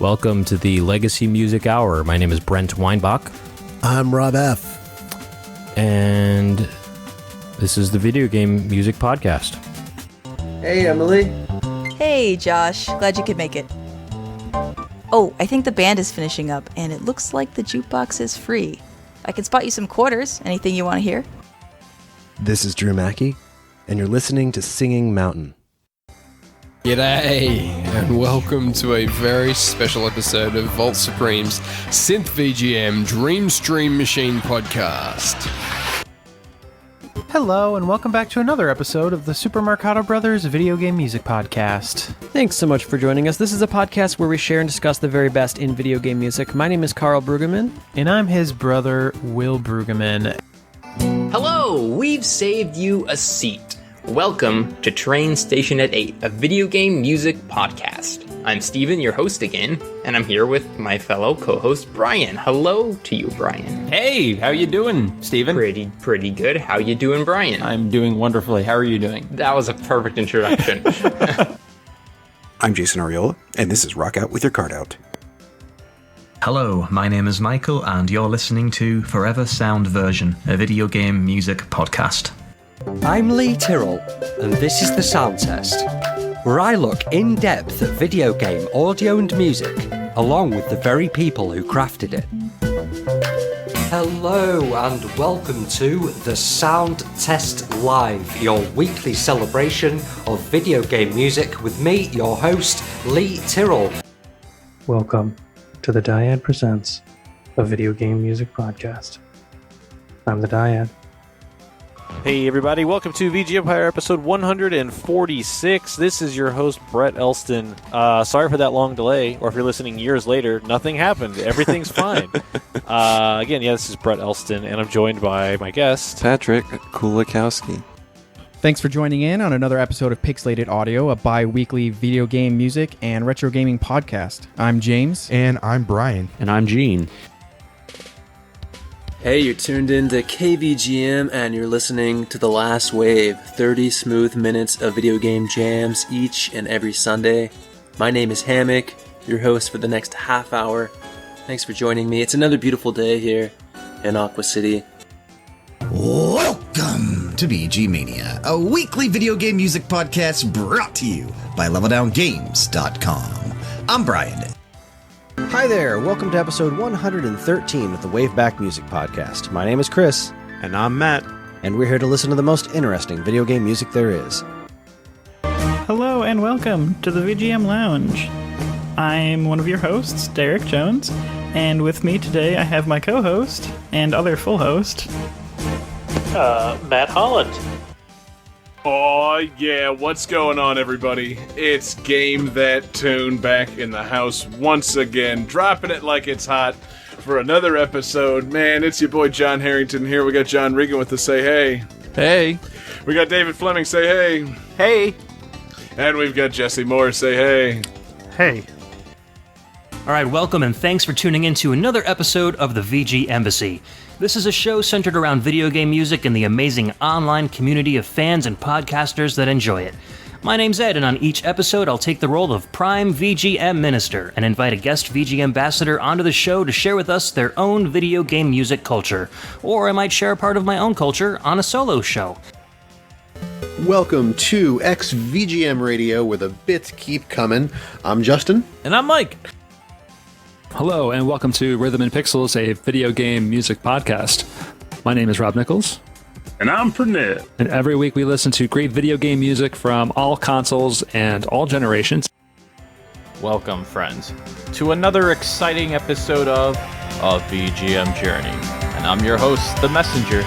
welcome to the Legacy Music Hour. My name is Brent Weinbach. I'm Rob F. And this is the Video Game Music Podcast. Hey, Emily. Hey, Josh. Glad you could make it. Oh, I think the band is finishing up, and it looks like the jukebox is free. I can spot you some quarters. Anything you want to hear? This is Drew Mackey, and you're listening to Singing Mountain. G'day, and welcome to a very special episode of Vault Supreme's Synth VGM Dream Stream Machine podcast. Hello, and welcome back to another episode of the Super Mercado Brothers Video Game Music Podcast. Thanks so much for joining us. This is a podcast where we share and discuss the very best in video game music. My name is Carl Brueggemann. And I'm his brother, Will Brueggemann. Hello, we've saved you a seat. Welcome to Train Station at 8, a video game music podcast. I'm Steven, your host again, and I'm here with my fellow co-host, Brian. Hello to you, Brian. Hey, how you doing, Steven? Pretty good. How you doing, Brian? I'm doing wonderfully. How are you doing? That was a perfect introduction. I'm Jason Ariola, and this is Rock Out With Your Card Out. Hello, my name is Michael, and you're listening to Forever Sound Version, a video game music podcast. I'm Lee Tyrrell, and this is The Sound Test, where I look in depth at video game audio and music, along with the very people who crafted it. Hello, and welcome to The Sound Test Live, your weekly celebration of video game music with me, your host, Lee Tyrrell. Welcome to the Dyad Presents, a video game music podcast. I'm the Dyad. Hey everybody, welcome to VG Empire episode 146. This is your host, Brett Elston. Sorry for that long delay, or if you're listening years later, nothing happened. Everything's fine. This is Brett Elston, and I'm joined by my guest, Patrick Kulikowski. Thanks for joining in on another episode of Pixelated Audio, a bi-weekly video game music and retro gaming podcast. I'm James. And I'm Brian. And I'm Gene. Hey, you're tuned in to KVGM and you're listening to The Last Wave, 30 smooth minutes of video game jams each and every Sunday. My name is Hammock, your host for the next half hour. Thanks for joining me. It's another beautiful day here in Aqua City. Welcome to VG Mania, a weekly video game music podcast brought to you by LevelDownGames.com. I'm Brian. Hi there, welcome to episode 113 of the Waveback Music Podcast. My name is Chris. And I'm Matt. And we're here to listen to the most interesting video game music there is. Hello and welcome to the VGM Lounge. I'm one of your hosts, Derek Jones, and with me today I have my co-host and other full host, Matt Holland. Oh yeah, what's going on everybody? It's Game That Tune back in the house once again, dropping it like it's hot for another episode. Man, it's your boy John Harrington here. We got John Regan with us, say hey. Hey. We got David Fleming, say hey. Hey. And we've got Jesse Moore, say hey. Hey. Alright, welcome and thanks for tuning in to another episode of the VG Embassy. This is a show centered around video game music and the amazing online community of fans and podcasters that enjoy it. My name's Ed, and on each episode I'll take the role of Prime VGM Minister and invite a guest VG Ambassador onto the show to share with us their own video game music culture. Or I might share a part of my own culture on a solo show. Welcome to XVGM Radio, where the bits keep coming. I'm Justin. And I'm Mike. Hello, and welcome to Rhythm and Pixels, a video game music podcast. My name is Rob Nichols. And I'm Pernell. And every week we listen to great video game music from all consoles and all generations. Welcome, friends, to another exciting episode of A VGM Journey. And I'm your host, The Messenger.